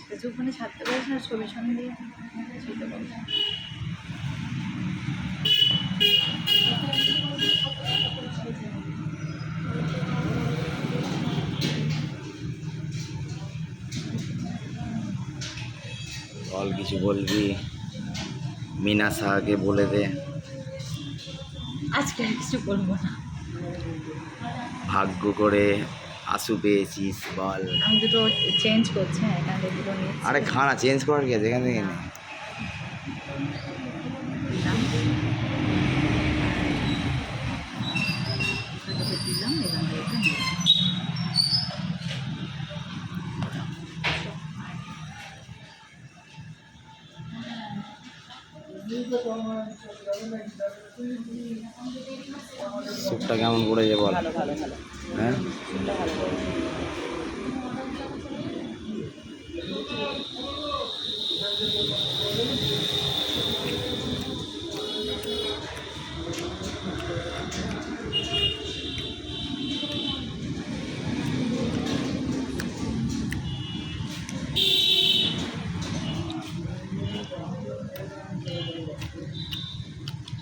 কিছুক্ষণে ছাড়তে পারিস না ছবির সঙ্গে সেটা বলছি। বল, কিছু বলবি? মিনা শাহকে বলে দে আজকে আর কিছু বলবো না। ভাগ্য করে আশু পেয়েছিস, বল। আমি দুটো চেঞ্জ করছি, হ্যাঁ এখান থেকে দুটো নিচ্ছি। আরে খানা চেঞ্জ করার কি আছে, এখান থেকে নে। দিলাম দিলাম এখান থেকে একটা নিলাম। স্যুপটা কেমন করেছে বল? ভালো ভালো ভালো, হ্যাঁ, সুপটা ভালো করে।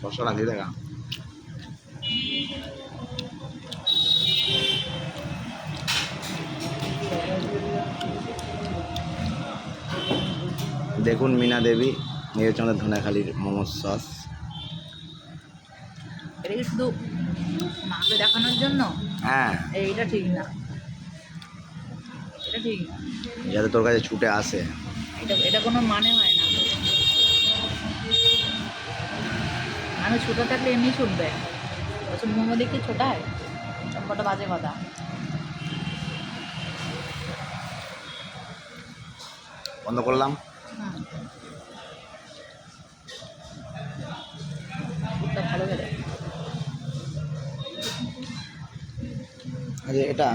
শসা রাখি দেখা। দেখুন মিনা দেবী নির্বাচনের ধনেখালির মোমোর সস। এটা কি শুধু মাকে দেখানোর জন্য? হ্যাঁ, এইটা ঠিক না, এটা ঠিক না। যাতে তোর কাছে ছুটে আসে। এটা এটা কোনো মানে হয় না। মানুষ ছোটো থাকলে এমনি ছুটবে, ওসব মোমো দেখে ছোটায়, কটা বাজে কথা। বন্ধ করলাম। সুপটা ভালো খেলে। আচ্ছা, এটা